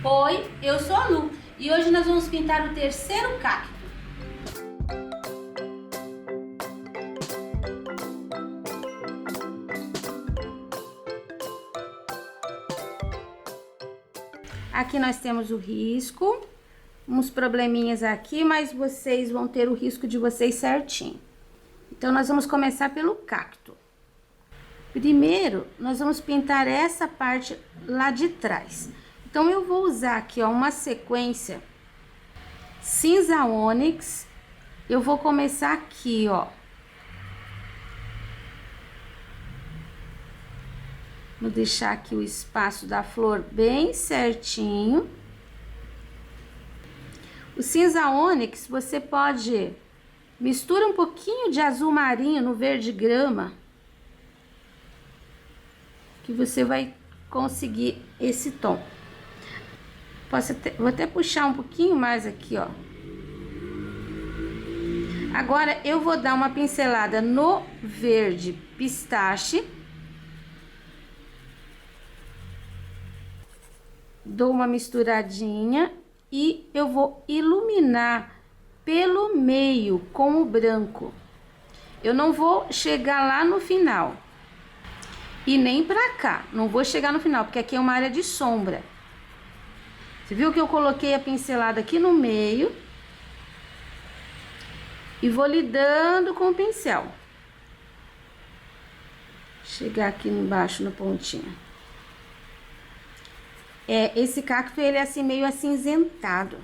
Oi, eu sou a Lu e hoje nós vamos pintar o terceiro cacto. Aqui nós temos o risco, uns probleminhas aqui, mas vocês vão ter o risco de vocês certinho. Então nós vamos começar pelo cacto. Primeiro, nós vamos pintar essa parte lá de trás. Então, eu vou usar aqui, ó, uma sequência cinza ônix. Eu vou começar aqui, ó. Vou deixar aqui o espaço da flor bem certinho. O cinza ônix, você pode mistura um pouquinho de azul marinho no verde grama, que você vai conseguir esse tom. Vou até puxar um pouquinho mais aqui, ó. Agora, eu vou dar uma pincelada no verde pistache. Dou uma misturadinha e eu vou iluminar pelo meio com o branco. Eu não vou chegar lá no final. E nem pra cá, não vou chegar no final, porque aqui é uma área de sombra. Você viu que eu coloquei a pincelada aqui no meio e vou lidando com o pincel. Chegar aqui embaixo no pontinho. Esse cacto, ele é assim, meio acinzentado.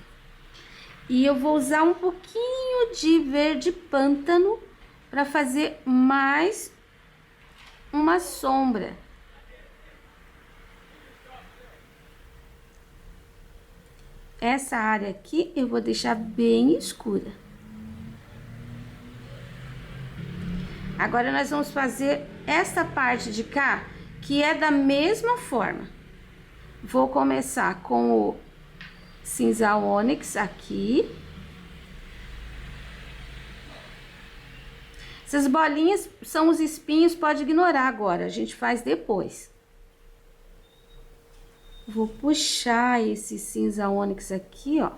E eu vou usar um pouquinho de verde pântano para fazer mais uma sombra. Essa área aqui eu vou deixar bem escura. Agora nós vamos fazer essa parte de cá, que é da mesma forma. Vou começar com o cinza ônix aqui. Essas bolinhas são os espinhos, pode ignorar agora, a gente faz depois. Vou puxar esse cinza ônix aqui, ó.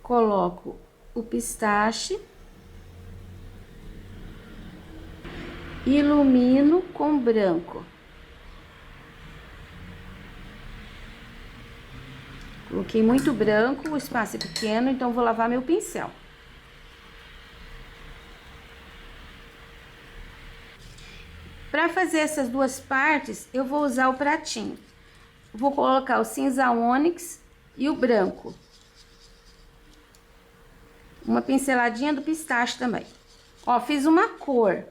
Coloco o pistache. Ilumino com branco. Coloquei muito branco, o espaço é pequeno, então vou lavar meu pincel. Para fazer essas duas partes, eu vou usar o pratinho. Vou colocar o cinza ônix e o branco. Uma pinceladinha do pistache também. Ó, fiz uma cor,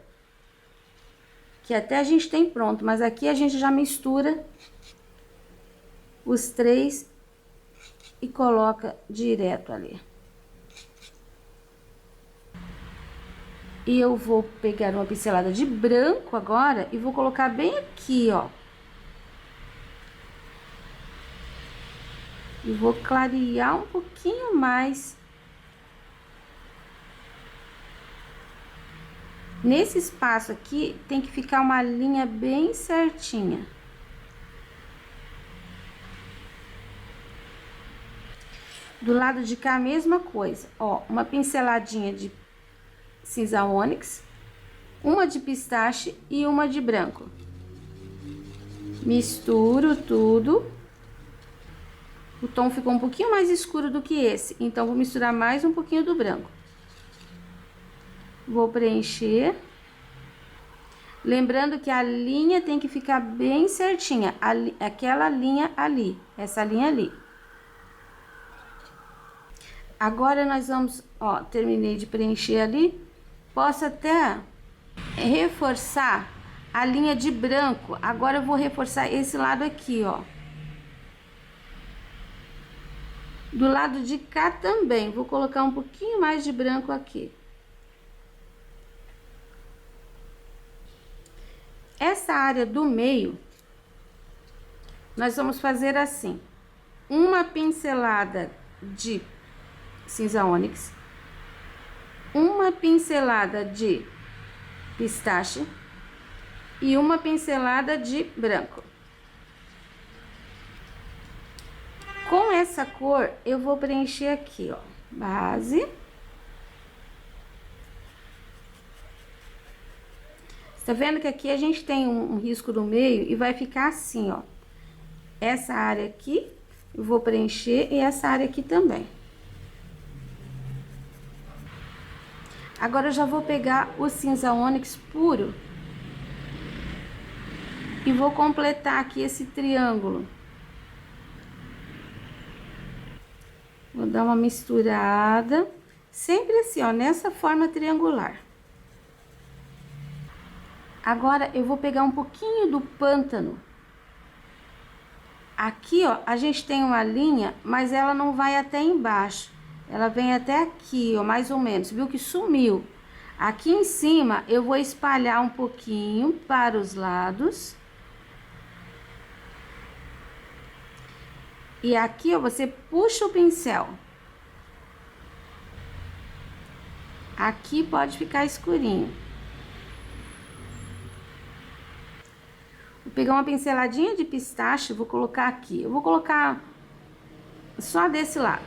que até a gente tem pronto, mas aqui a gente já mistura os três e coloca direto ali. E eu vou pegar uma pincelada de branco agora e vou colocar bem aqui, ó. E vou clarear um pouquinho mais. Nesse espaço aqui tem que ficar uma linha bem certinha. Do lado de cá a mesma coisa, ó, uma pinceladinha de cinza ônix, uma de pistache e uma de branco. Misturo tudo. O tom ficou um pouquinho mais escuro do que esse, então vou misturar mais um pouquinho do branco. Vou preencher. Lembrando que a linha tem que ficar bem certinha, aquela linha ali, essa linha ali. Agora nós vamos, ó, terminei de preencher ali. Posso até reforçar a linha de branco. Agora eu vou reforçar esse lado aqui, ó. Do lado de cá também, vou colocar um pouquinho mais de branco aqui. Essa área do meio, nós vamos fazer assim. Uma pincelada de cinza ônix, uma pincelada de pistache e uma pincelada de branco. essa cor, eu vou preencher aqui, ó, base. Tá vendo que aqui a gente tem um risco no meio e vai ficar assim, ó. Essa área aqui, eu vou preencher e essa área aqui também. Agora eu já vou pegar o cinza ônix puro e vou completar aqui esse triângulo. Vou dar uma misturada, sempre assim, ó, nessa forma triangular. Agora, eu vou pegar um pouquinho do pântano. Aqui, ó, a gente tem uma linha, mas ela não vai até embaixo. Ela vem até aqui, ó, mais ou menos. Viu que sumiu? Aqui em cima, eu vou espalhar um pouquinho para os lados. E aqui, ó, você puxa o pincel. Aqui pode ficar escurinho. Vou pegar uma pinceladinha de pistache, vou colocar aqui. Eu vou colocar só desse lado.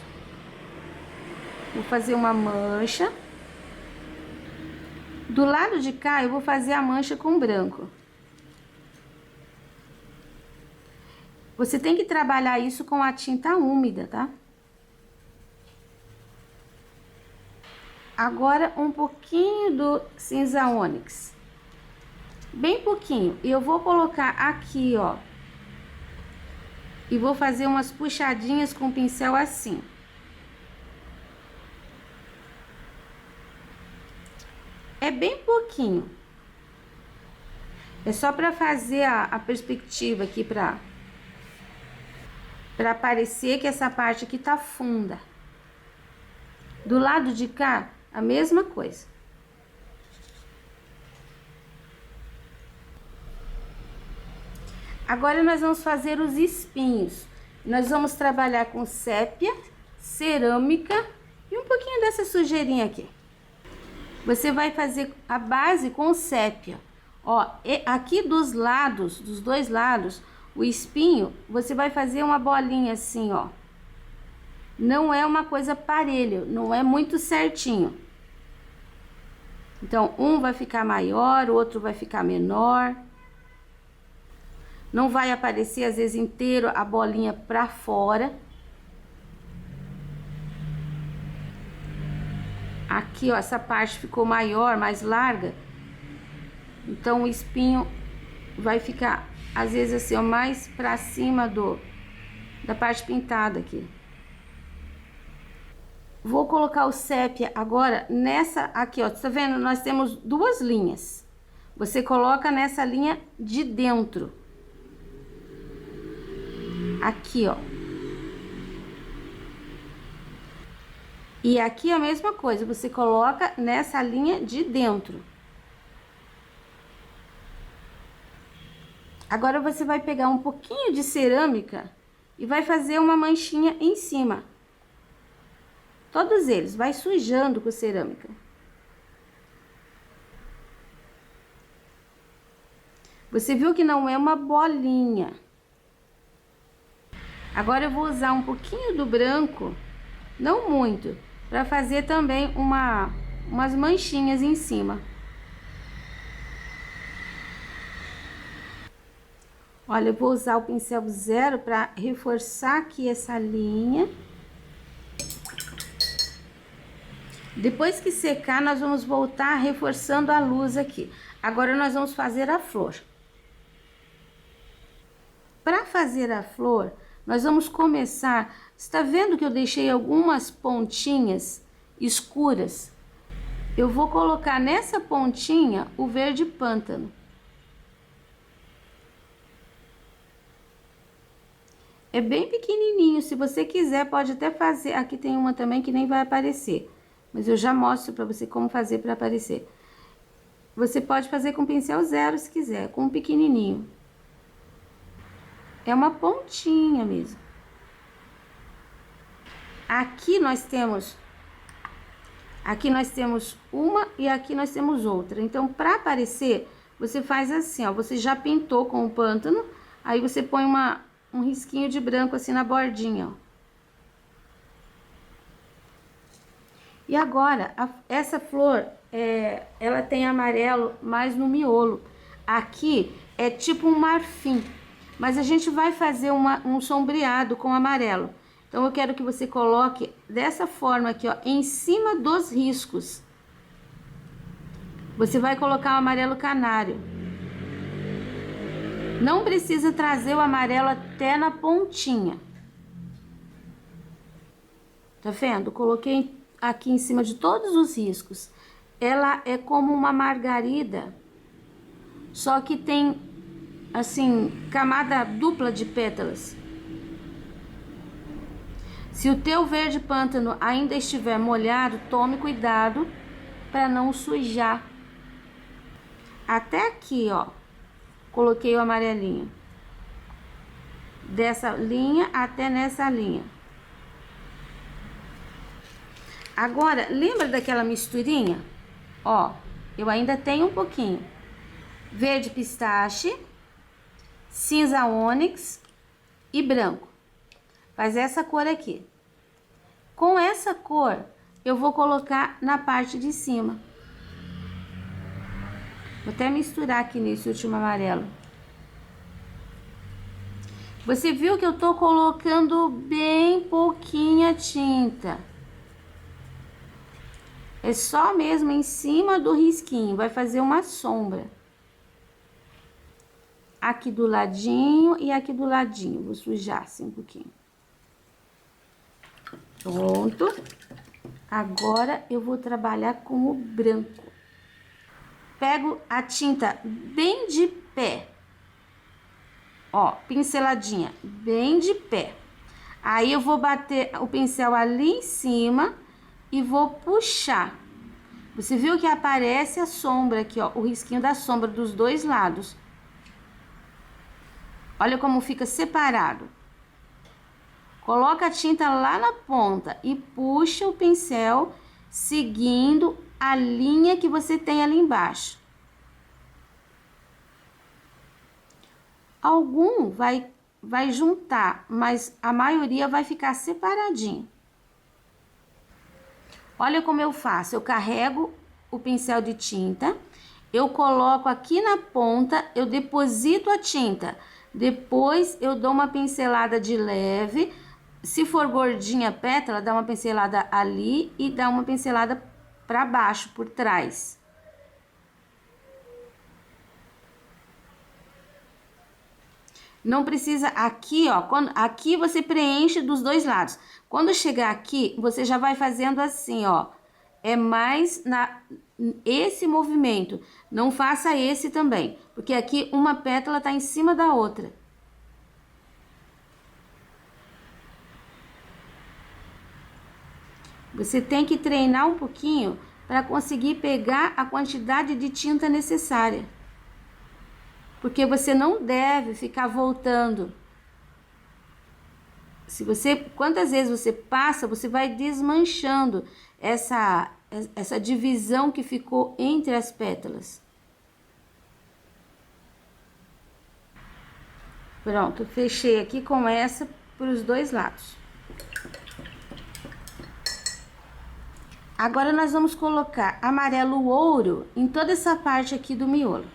Vou fazer uma mancha. Do lado de cá, eu vou fazer a mancha com branco. Você tem que trabalhar isso com a tinta úmida, tá? Agora, um pouquinho do cinza ônix. Bem pouquinho. E eu vou colocar aqui, ó. E vou fazer umas puxadinhas com o pincel assim. É bem pouquinho. É só pra fazer a perspectiva aqui, pra parecer que essa parte aqui tá funda. Do lado de cá, a mesma coisa. Agora, nós vamos fazer os espinhos. Nós vamos trabalhar com sépia, cerâmica e um pouquinho dessa sujeirinha aqui. Você vai fazer a base com sépia. Ó, aqui dos lados, dos dois lados, o espinho, você vai fazer uma bolinha assim, ó. Não é uma coisa parelha, não é muito certinho. Então, um vai ficar maior, o outro vai ficar menor. Não vai aparecer, às vezes, inteiro a bolinha pra fora. Aqui, ó, essa parte ficou maior, mais larga. Então, o espinho vai ficar, às vezes, assim, ó, mais pra cima da parte pintada aqui. Vou colocar o sépia agora nessa aqui, ó. Tá vendo? Nós temos duas linhas. Você coloca nessa linha de dentro. Aqui, ó. E aqui a mesma coisa, você coloca nessa linha de dentro. Agora você vai pegar um pouquinho de cerâmica e vai fazer uma manchinha em cima. Todos eles, vai sujando com cerâmica. Você viu que não é uma bolinha. Agora eu vou usar um pouquinho do branco, não muito, para fazer também umas manchinhas em cima. Olha, eu vou usar o pincel 0 para reforçar aqui essa linha. Depois que secar, nós vamos voltar reforçando a luz aqui. Agora nós vamos fazer a flor. Para fazer a flor, nós vamos começar... Você tá vendo que eu deixei algumas pontinhas escuras? Eu vou colocar nessa pontinha o verde pântano. É bem pequenininho, se você quiser pode até fazer... Aqui tem uma também que nem vai aparecer, mas eu já mostro pra você como fazer para aparecer. Você pode fazer com pincel 0 se quiser, com um pequenininho. É uma pontinha mesmo. Aqui nós temos uma e aqui nós temos outra. Então, para aparecer, você faz assim, ó. Você já pintou com o pântano, aí você põe um risquinho de branco assim na bordinha, ó. E agora, essa flor, ela tem amarelo mais no miolo. Aqui é tipo um marfim, mas a gente vai fazer um sombreado com amarelo. Então, eu quero que você coloque dessa forma aqui, ó, em cima dos riscos. Você vai colocar o amarelo canário. Não precisa trazer o amarelo até na pontinha. Tá vendo? Coloquei aqui em cima de todos os riscos. Ela é como uma margarida, só que tem, assim, camada dupla de pétalas. Se o teu verde pântano ainda estiver molhado, tome cuidado para não sujar. Até aqui, ó, coloquei o amarelinho. Dessa linha até nessa linha. Agora, lembra daquela misturinha? Ó, eu ainda tenho um pouquinho. Verde pistache, cinza ônix e branco. Faz essa cor aqui. Com essa cor, eu vou colocar na parte de cima. Vou até misturar aqui nesse último amarelo. Você viu que eu tô colocando bem pouquinha tinta. É só mesmo em cima do risquinho, vai fazer uma sombra. Aqui do ladinho e aqui do ladinho, vou sujar assim um pouquinho. Pronto. Agora eu vou trabalhar com o branco. Pego a tinta bem de pé. Ó, pinceladinha, bem de pé. Aí eu vou bater o pincel ali em cima e vou puxar. Você viu que aparece a sombra aqui, ó, o risquinho da sombra dos dois lados. Olha como fica separado. Coloca a tinta lá na ponta e puxa o pincel seguindo a linha que você tem ali embaixo. Algum vai juntar, mas a maioria vai ficar separadinho. Olha como eu faço. Eu carrego o pincel de tinta, eu coloco aqui na ponta, eu deposito a tinta. Depois eu dou uma pincelada de leve. Se for gordinha a pétala, dá uma pincelada ali e dá uma pincelada para baixo, por trás. Não precisa aqui, ó, aqui você preenche dos dois lados. Quando chegar aqui, você já vai fazendo assim, ó. É mais esse movimento. Não faça esse também, porque aqui uma pétala tá em cima da outra. Você tem que treinar um pouquinho para conseguir pegar a quantidade de tinta necessária. Porque você não deve ficar voltando. Quantas vezes você passa, você vai desmanchando essa divisão que ficou entre as pétalas. Pronto, fechei aqui com essa para os dois lados. Agora nós vamos colocar amarelo ouro em toda essa parte aqui do miolo.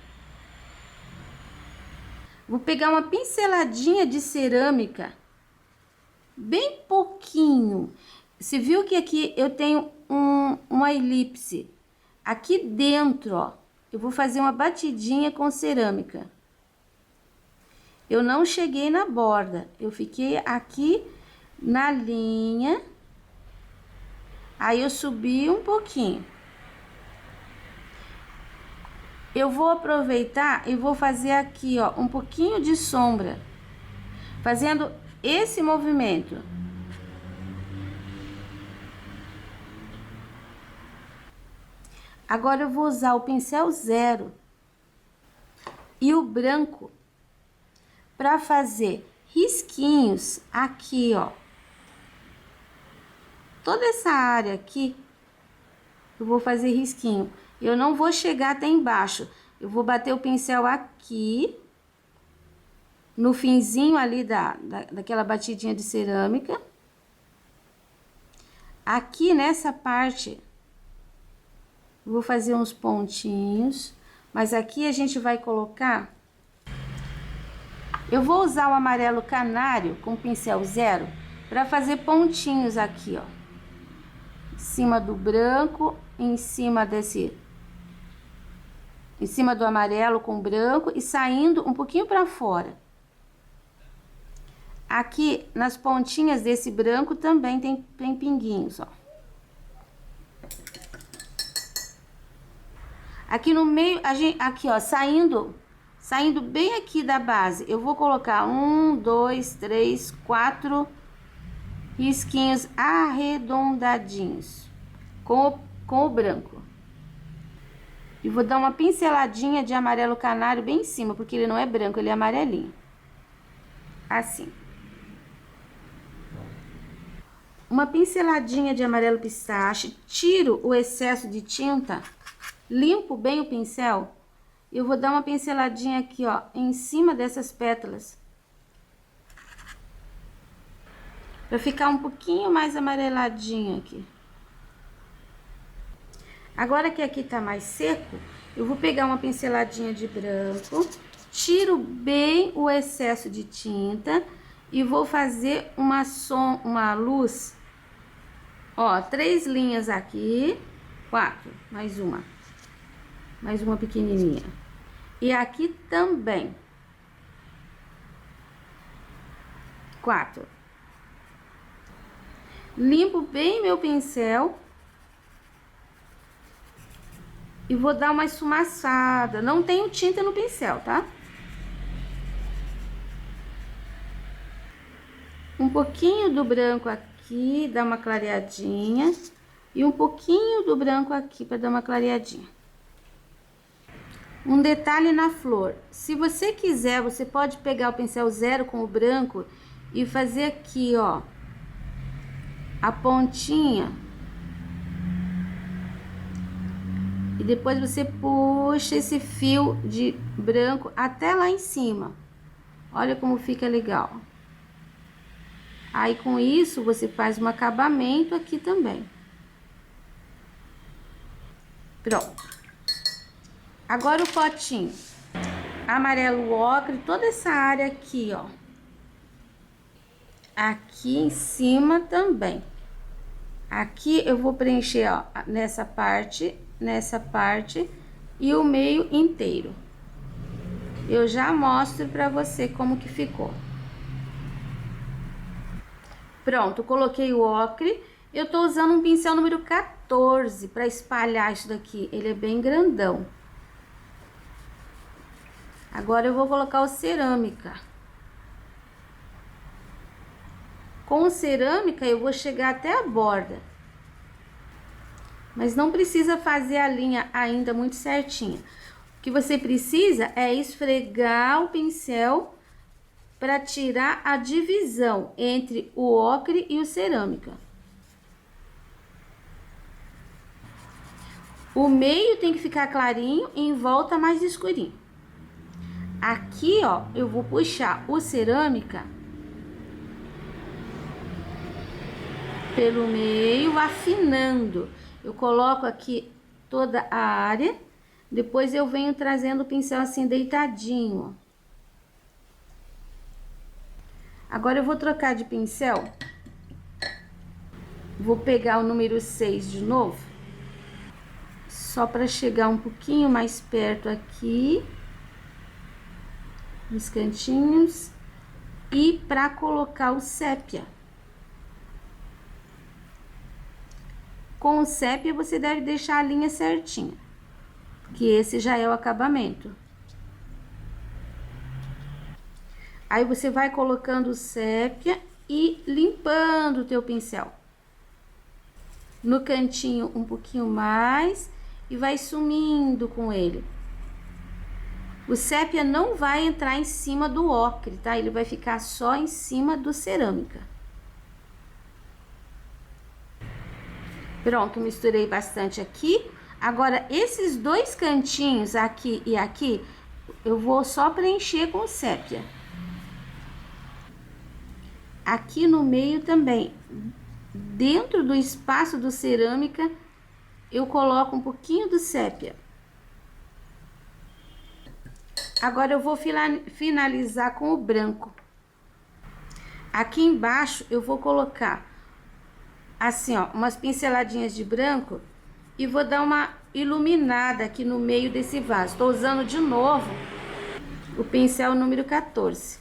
Vou pegar uma pinceladinha de cerâmica, bem pouquinho. Você viu que aqui eu tenho uma elipse. Aqui dentro, ó, eu vou fazer uma batidinha com cerâmica. Eu não cheguei na borda, eu fiquei aqui na linha. Aí eu subi um pouquinho. Eu vou aproveitar e vou fazer aqui, ó, um pouquinho de sombra, fazendo esse movimento. Agora eu vou usar o pincel 0 e o branco para fazer risquinhos aqui, ó. Toda essa área aqui, eu vou fazer risquinho. Eu não vou chegar até embaixo. Eu vou bater o pincel aqui, no finzinho ali daquela batidinha de cerâmica. Aqui nessa parte Vou fazer uns pontinhos, mas aqui a gente vai colocar... Eu vou usar o amarelo canário com pincel 0 para fazer pontinhos aqui, ó. Em cima do branco, em cima do amarelo com branco e saindo um pouquinho para fora. Aqui nas pontinhas desse branco também tem pinguinhos, ó. Aqui no meio, aqui, ó, saindo bem aqui da base, eu vou colocar 1, 2, 3, 4 risquinhos arredondadinhos com o branco. E vou dar uma pinceladinha de amarelo canário bem em cima, porque ele não é branco, ele é amarelinho. Assim. Uma pinceladinha de amarelo pistache, tiro o excesso de tinta, limpo bem o pincel. Eu vou dar uma pinceladinha aqui, ó, em cima dessas pétalas. Pra ficar um pouquinho mais amareladinho aqui. Agora que aqui tá mais seco, eu vou pegar uma pinceladinha de branco, tiro bem o excesso de tinta e vou fazer uma luz, ó, 3 linhas aqui, 4, mais uma pequenininha. E aqui também, 4. Limpo bem meu pincel e vou dar uma esfumaçada. Não tenho tinta no pincel, tá? Um pouquinho do branco aqui, dá uma clareadinha. E um pouquinho do branco aqui para dar uma clareadinha. Um detalhe na flor. Se você quiser, você pode pegar o pincel 0 com o branco e fazer aqui, ó, a pontinha. E depois você puxa esse fio de branco até lá em cima. Olha como fica legal. Aí com isso você faz um acabamento aqui também. Pronto. Agora o potinho amarelo ocre, toda essa área aqui, ó. Aqui em cima também. Aqui eu vou preencher, ó, nessa parte e o meio inteiro. Eu já mostro pra você como que ficou. Pronto, coloquei o ocre. Eu tô usando um pincel número 14 para espalhar isso daqui. Ele é bem grandão. Agora eu vou colocar o cerâmica. Com o cerâmica eu vou chegar até a borda. Mas não precisa fazer a linha ainda muito certinha. O que você precisa é esfregar o pincel para tirar a divisão entre o ocre e o cerâmica. O meio tem que ficar clarinho e em volta mais escurinho. Aqui, ó, eu vou puxar o cerâmica pelo meio, afinando. Eu coloco aqui toda a área, depois eu venho trazendo o pincel assim deitadinho. Agora eu vou trocar de pincel. Vou pegar o número 6 de novo. Só para chegar um pouquinho mais perto aqui. Nos cantinhos. E para colocar o sépia. Com o sépia você deve deixar a linha certinha. Que esse já é o acabamento. Aí você vai colocando o sépia e limpando o teu pincel. No cantinho um pouquinho mais e vai sumindo com ele. O sépia não vai entrar em cima do ocre, tá? Ele vai ficar só em cima do cerâmica. Pronto, misturei bastante aqui. Agora, esses dois cantinhos aqui e aqui, eu vou só preencher com sépia. Aqui no meio também, dentro do espaço do cerâmica, eu coloco um pouquinho do sépia. Agora eu vou finalizar com o branco. Aqui embaixo eu vou colocar assim, ó, umas pinceladinhas de branco e vou dar uma iluminada aqui no meio desse vaso. Tô usando de novo o pincel número 14.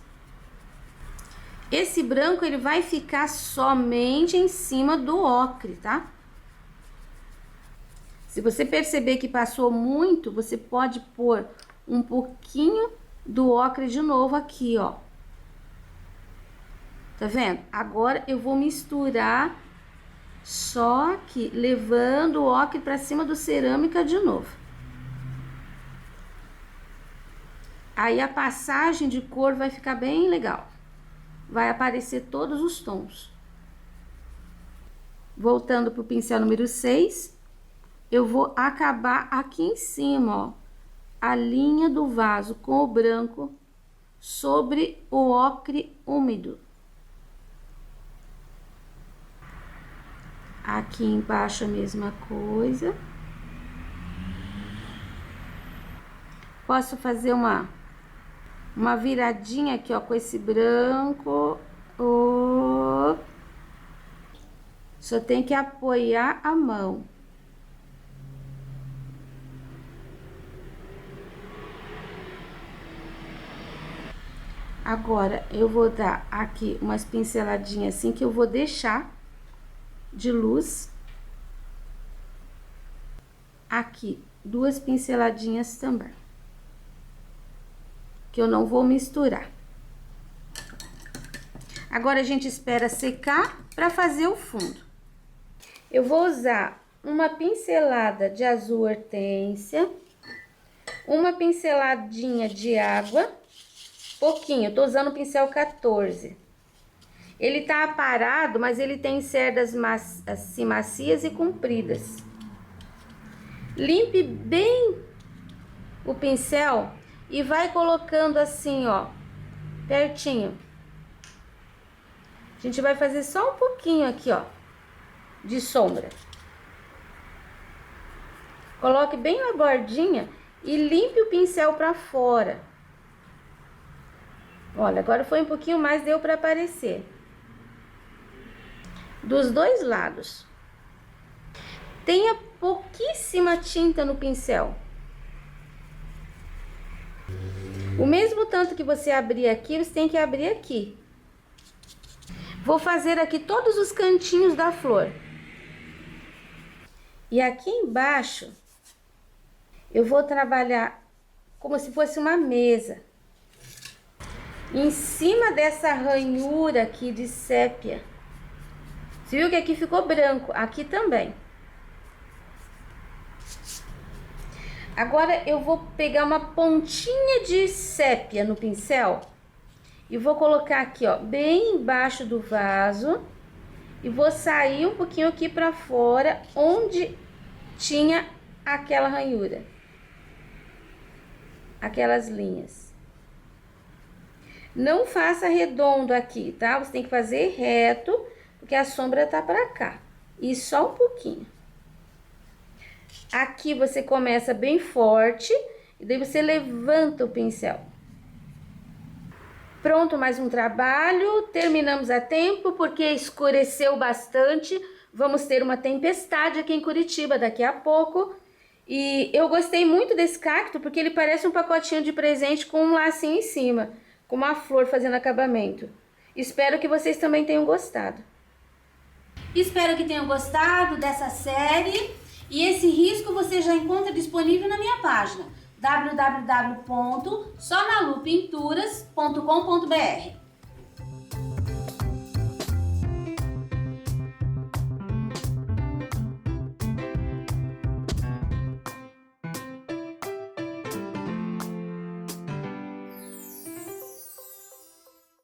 Esse branco ele vai ficar somente em cima do ocre, tá? Se você perceber que passou muito, você pode pôr um pouquinho do ocre de novo aqui, ó. Tá vendo? Agora eu vou misturar só aqui, levando o ocre pra cima do cerâmica de novo. Aí a passagem de cor vai ficar bem legal. Vai aparecer todos os tons. Voltando pro pincel número 6, eu vou acabar aqui em cima, ó, a linha do vaso com o branco sobre o ocre úmido. Aqui embaixo a mesma coisa. Posso fazer uma viradinha aqui, ó, com esse branco. Oh. Só tem que apoiar a mão. Agora, eu vou dar aqui umas pinceladinhas assim, que eu vou deixar de luz. Aqui, 2 pinceladinhas também. Que eu não vou misturar. Agora, a gente espera secar para fazer o fundo. Eu vou usar uma pincelada de azul hortênsia, uma pinceladinha de água, pouquinho, eu tô usando o pincel 14. Ele tá aparado, mas ele tem cerdas assim, macias e compridas. Limpe bem o pincel e vai colocando assim, ó, pertinho. A gente vai fazer só um pouquinho aqui, ó, de sombra. Coloque bem na bordinha e limpe o pincel pra fora. Olha, agora foi um pouquinho mais, deu pra aparecer. Dos dois lados. Tenha pouquíssima tinta no pincel. O mesmo tanto que você abrir aqui, você tem que abrir aqui. Vou fazer aqui todos os cantinhos da flor. E aqui embaixo, eu vou trabalhar como se fosse uma mesa. Em cima dessa ranhura aqui de sépia. Você viu que aqui ficou branco? Aqui também. Agora eu vou pegar uma pontinha de sépia no pincel e vou colocar aqui, ó, bem embaixo do vaso e vou sair um pouquinho aqui pra fora onde tinha aquela ranhura. Aquelas linhas. Não faça redondo aqui, tá? Você tem que fazer reto, porque a sombra tá pra cá. E só um pouquinho. Aqui você começa bem forte, e daí você levanta o pincel. Pronto, mais um trabalho. Terminamos a tempo, porque escureceu bastante. Vamos ter uma tempestade aqui em Curitiba daqui a pouco. E eu gostei muito desse cacto, porque ele parece um pacotinho de presente com um lacinho em cima, com uma flor fazendo acabamento. Espero que vocês também tenham gostado. Espero que tenham gostado dessa série. E esse risco você já encontra disponível na minha página www.sonalupinturas.com.br.